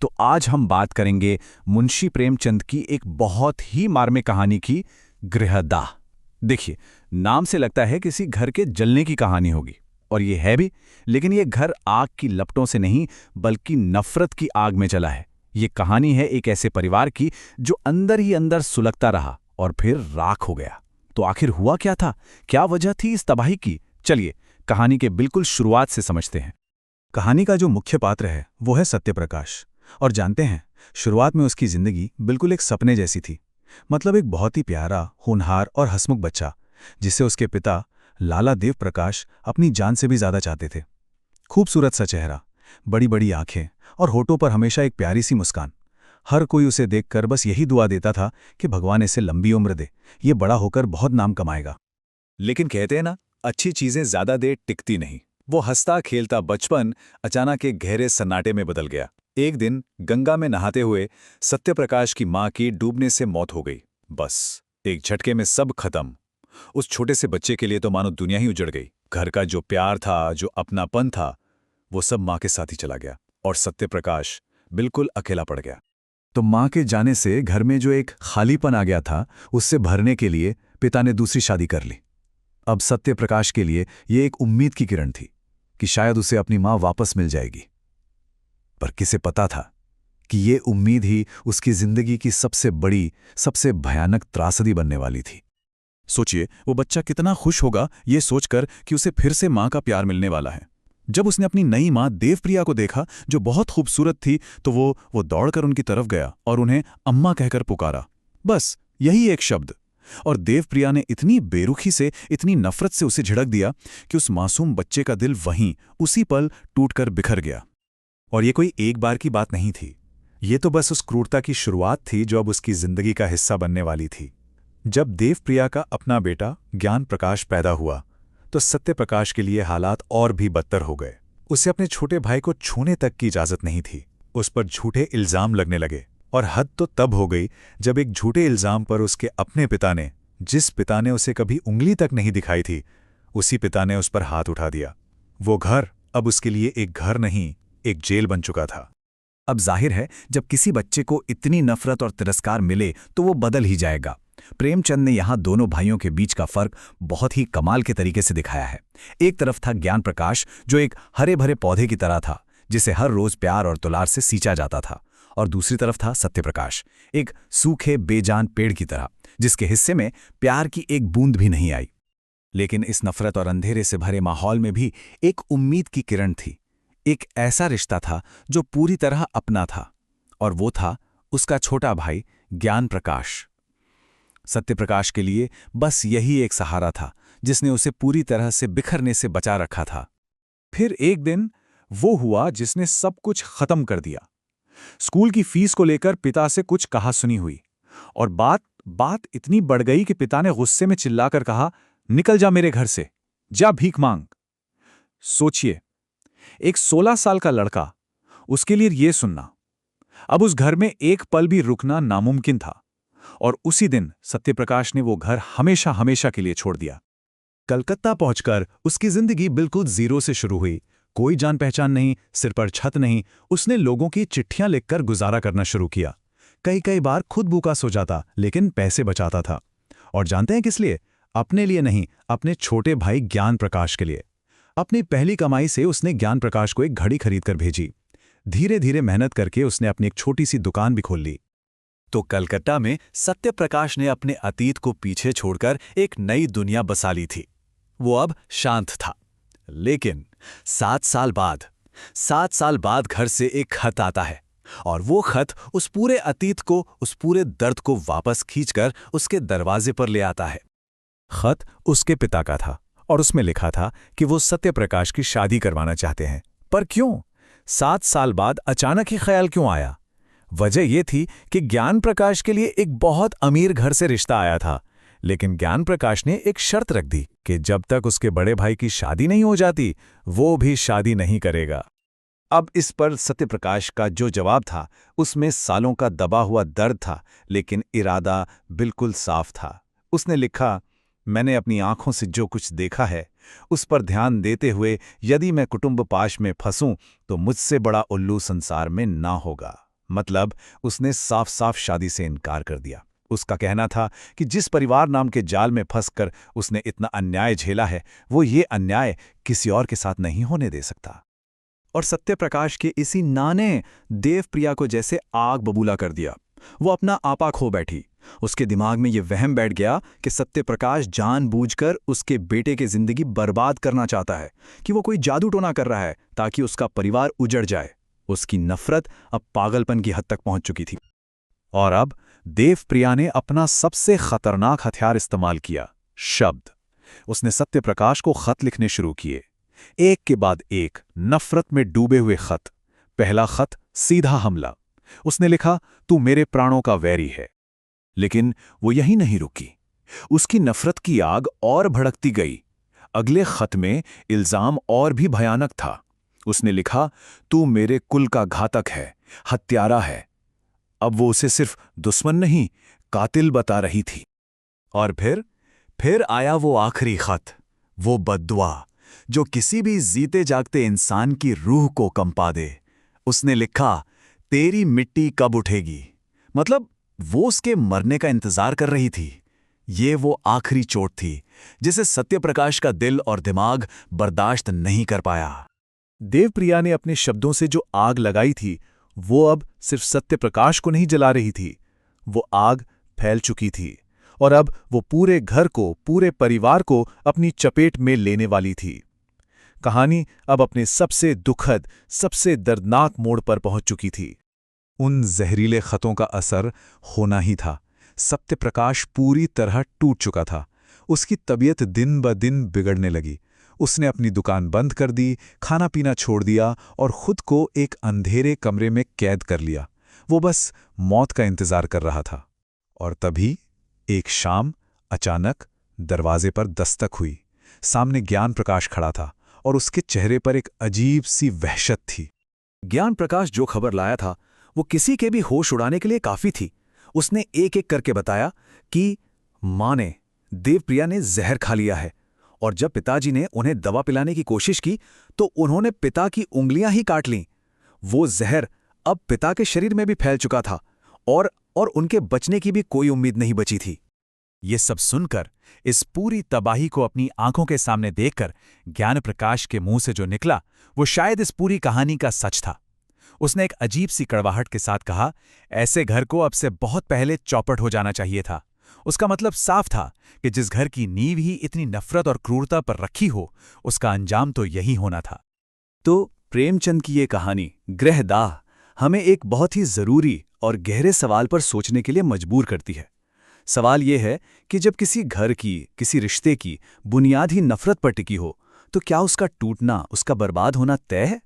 तो आज हम बात करेंगे मुंशी प्रेमचंद की एक बहुत ही मार्मिक कहानी की, गृहदाह। देखिए, नाम से लगता है किसी घर के जलने की कहानी होगी, और ये है भी, लेकिन ये घर आग की लपटों से नहीं बल्कि नफरत की आग में चला है। ये कहानी है एक ऐसे परिवार की जो अंदर ही अंदर सुलगता रहा और फिर राख हो गया। तो आखिर हुआ क्या था, क्या वजह थी इस तबाही की? चलिए कहानी के बिल्कुल शुरुआत से समझते हैं। कहानी का जो मुख्य पात्र है वो है सत्यप्रकाश। और जानते हैं, शुरुआत में उसकी जिंदगी बिल्कुल एक सपने जैसी थी। मतलब एक बहुत ही प्यारा, होनहार और हंसमुख बच्चा, जिसे उसके पिता लाला देव प्रकाश अपनी जान से भी ज्यादा चाहते थे। खूबसूरत सा चेहरा, बड़ी बड़ी आंखें और होठों पर हमेशा एक प्यारी सी मुस्कान। हर कोई उसे देखकर बस यही दुआ देता था कि भगवान इसे लंबी उम्र दे, ये बड़ा होकर बहुत नाम कमाएगा। लेकिन कहते हैं ना, अच्छी चीजें ज्यादा देर टिकती नहीं। वो हंसता खेलता बचपन अचानक एक गहरे सन्नाटे में बदल गया। एक दिन गंगा में नहाते हुए सत्यप्रकाश की मां की डूबने से मौत हो गई। बस एक झटके में सब खत्म। उस छोटे से बच्चे के लिए तो मानो दुनिया ही उजड़ गई। घर का जो प्यार था, जो अपनापन था, वो सब मां के साथ ही चला गया और सत्यप्रकाश बिल्कुल अकेला पड़ गया। तो मां के जाने से घर में जो एक खालीपन आ गया था, उससे भरने के लिए पिता ने दूसरी शादी कर ली। अब सत्यप्रकाश के लिए ये एक उम्मीद की किरण थी कि शायद उसे अपनी मां वापस मिल जाएगी। पर किसे पता था कि ये उम्मीद ही उसकी जिंदगी की सबसे बड़ी, सबसे भयानक त्रासदी बनने वाली थी। सोचिए, वो बच्चा कितना खुश होगा ये सोचकर कि उसे फिर से मां का प्यार मिलने वाला है। जब उसने अपनी नई मां देवप्रिया को देखा, जो बहुत खूबसूरत थी, तो वो दौड़कर उनकी तरफ गया और उन्हें अम्मा कहकर पुकारा। बस यही एक शब्द, और देवप्रिया ने इतनी बेरुखी से, इतनी नफरत से उसे झिड़क दिया कि उस मासूम बच्चे का दिल वहीं उसी पल टूटकर बिखर गया। और ये कोई एक बार की बात नहीं थी। ये तो बस उस क्रूरता की शुरुआत थी जो अब उसकी जिंदगी का हिस्सा बनने वाली थी। जब देवप्रिया का अपना बेटा ज्ञान प्रकाश पैदा हुआ, तो सत्यप्रकाश के लिए हालात और भी बदतर हो गए। उसे अपने छोटे भाई को छूने तक की इजाजत नहीं थी। उस पर झूठे इल्जाम लगने लगे, और हद तो तब हो गई जब एक झूठे इल्जाम पर उसके अपने पिता ने, जिस पिता ने उसे कभी उंगली तक नहीं दिखाई थी, उसी पिता ने उस पर हाथ उठा दिया। वो घर अब उसके लिए एक घर नहीं, एक जेल बन चुका था। अब जाहिर है, जब किसी बच्चे को इतनी नफरत और तिरस्कार मिले तो वो बदल ही जाएगा। प्रेमचंद ने यहाँ दोनों भाइयों के बीच का फर्क बहुत ही कमाल के तरीके से दिखाया है। एक तरफ था ज्ञान प्रकाश, जो एक हरे भरे पौधे की तरह था, जिसे हर रोज प्यार और दुलार से सींचा जाता था। और दूसरी तरफ था सत्यप्रकाश, एक सूखे बेजान पेड़ की तरह, जिसके हिस्से में प्यार की एक बूंद भी नहीं आई। लेकिन इस नफरत और अंधेरे से भरे माहौल में भी एक उम्मीद की किरण थी। एक ऐसा रिश्ता था जो पूरी तरह अपना था, और वो था उसका छोटा भाई ज्ञान प्रकाश। सत्यप्रकाश के लिए बस यही एक सहारा था, जिसने उसे पूरी तरह से बिखरने से बचा रखा था। फिर एक दिन वो हुआ जिसने सब कुछ खत्म कर दिया। स्कूल की फीस को लेकर पिता से कुछ कहासुनी हुई, और बात इतनी बढ़ गई कि पिता ने गुस्से में चिल्लाकर कहा, निकल जा मेरे घर से, जा भीख मांग। सोचिए, एक 16 साल का लड़का, उसके लिए ये सुनना। अब उस घर में एक पल भी रुकना नामुमकिन था, और उसी दिन सत्यप्रकाश ने वो घर हमेशा हमेशा के लिए छोड़ दिया। कलकत्ता पहुंचकर उसकी जिंदगी बिल्कुल जीरो से शुरू हुई। कोई जान पहचान नहीं, सिर पर छत नहीं। उसने लोगों की चिट्ठियां लिखकर गुजारा करना शुरू किया। कई बार खुद भूखा सो जाता, लेकिन पैसे बचाता था। और जानते हैं किस लिए? अपने लिए नहीं, अपने छोटे भाई ज्ञान प्रकाश के लिए। अपनी पहली कमाई से उसने ज्ञान प्रकाश को एक घड़ी खरीदकर भेजी। धीरे धीरे मेहनत करके उसने अपनी एक छोटी सी दुकान भी खोल ली। तो कलकत्ता में सत्यप्रकाश ने अपने अतीत को पीछे छोड़कर एक नई दुनिया बसा ली थी। वो अब शांत था। लेकिन 7 साल बाद घर से एक खत आता है, और वो खत उस पूरे अतीत को, उस पूरे दर्द को वापस खींचकर उसके दरवाजे पर ले आता है। खत उसके पिता का था, और उसमें लिखा था कि वो सत्यप्रकाश की शादी करवाना चाहते हैं। पर क्यों? 7 साल बाद अचानक ही ख्याल क्यों आया? वजह यह थी कि ज्ञान प्रकाश के लिए एक बहुत अमीर घर से रिश्ता आया था, लेकिन ज्ञान प्रकाश ने एक शर्त रख दी कि जब तक उसके बड़े भाई की शादी नहीं हो जाती, वो भी शादी नहीं करेगा। अब इस पर सत्यप्रकाश का जो जवाब था, उसमें सालों का दबा हुआ दर्द था, लेकिन इरादा बिल्कुल साफ था। उसने लिखा, मैंने अपनी आंखों से जो कुछ देखा है, उस पर ध्यान देते हुए यदि मैं कुटुंब पाश में फंसूं, तो मुझसे बड़ा उल्लू संसार में ना होगा। मतलब उसने साफ साफ शादी से इनकार कर दिया। उसका कहना था कि जिस परिवार नाम के जाल में फंसकर उसने इतना अन्याय झेला है, वो ये अन्याय किसी और के साथ नहीं होने दे सकता। और सत्यप्रकाश के इसी नाने देवप्रिया को जैसे आग बबूला कर दिया। वो अपना आपा खो बैठी। उसके दिमाग में ये वहम बैठ गया कि सत्यप्रकाश जानबूझकर उसके बेटे की जिंदगी बर्बाद करना चाहता है, कि वो कोई जादू टोना कर रहा है ताकि उसका परिवार उजड़ जाए। उसकी नफरत अब पागलपन की हद तक पहुंच चुकी थी। और अब देवप्रिया ने अपना सबसे खतरनाक हथियार इस्तेमाल किया, शब्द। उसने सत्यप्रकाश को खत लिखने शुरू किए, एक के बाद एक, नफरत में डूबे हुए खत। पहला खत सीधा हमला। उसने लिखा, तू मेरे प्राणों का वैरी है। लेकिन वो यहीं नहीं रुकी। उसकी नफरत की आग और भड़कती गई। अगले खत में इल्जाम और भी भयानक था। उसने लिखा, तू मेरे कुल का घातक है, हत्यारा है। अब वो उसे सिर्फ दुश्मन नहीं, कातिल बता रही थी। और फिर आया वो आखिरी खत, वो बद्दुआ जो किसी भी जीते जागते इंसान की रूह को कंपा दे। उसने लिखा, तेरी मिट्टी कब उठेगी। मतलब वो उसके मरने का इंतजार कर रही थी। ये वो आखिरी चोट थी जिसे सत्यप्रकाश का दिल और दिमाग बर्दाश्त नहीं कर पाया। देवप्रिया ने अपने शब्दों से जो आग लगाई थी, वो अब सिर्फ सत्यप्रकाश को नहीं जला रही थी। वो आग फैल चुकी थी और अब वो पूरे घर को, पूरे परिवार को अपनी चपेट में लेने वाली थी। कहानी अब अपने सबसे दुखद, सबसे दर्दनाक मोड़ पर पहुंच चुकी थी। उन जहरीले खतों का असर होना ही था। सत्यप्रकाश पूरी तरह टूट चुका था। उसकी तबीयत दिन ब दिन बिगड़ने लगी। उसने अपनी दुकान बंद कर दी, खाना पीना छोड़ दिया और खुद को एक अंधेरे कमरे में कैद कर लिया। वो बस मौत का इंतजार कर रहा था। और तभी एक शाम अचानक दरवाजे पर दस्तक हुई। सामने ज्ञान प्रकाश खड़ा था और उसके चेहरे पर एक अजीब सी वहशत थी। ज्ञान प्रकाश जो खबर लाया था वो किसी के भी होश उड़ाने के लिए काफी थी। उसने एक एक करके बताया कि मां ने, देवप्रिया ने जहर खा लिया है, और जब पिताजी ने उन्हें दवा पिलाने की कोशिश की तो उन्होंने पिता की उंगलियां ही काट लीं। वो जहर अब पिता के शरीर में भी फैल चुका था और उनके बचने की भी कोई उम्मीद नहीं बची थी। ये सब सुनकर, इस पूरी तबाही को अपनी आंखों के सामने देखकर ज्ञान प्रकाश के मुंह से जो निकला वो शायद इस पूरी कहानी का सच था। उसने एक अजीब सी कड़वाहट के साथ कहा, ऐसे घर को अब से बहुत पहले चौपट हो जाना चाहिए था। उसका मतलब साफ था कि जिस घर की नींव ही इतनी नफरत और क्रूरता पर रखी हो, उसका अंजाम तो यही होना था। तो प्रेमचंद की ये कहानी गृहदाह हमें एक बहुत ही जरूरी और गहरे सवाल पर सोचने के लिए मजबूर करती है। सवाल यह है कि जब किसी घर की, किसी रिश्ते की बुनियाद ही नफरत पर टिकी हो, तो क्या उसका टूटना, उसका बर्बाद होना तय है?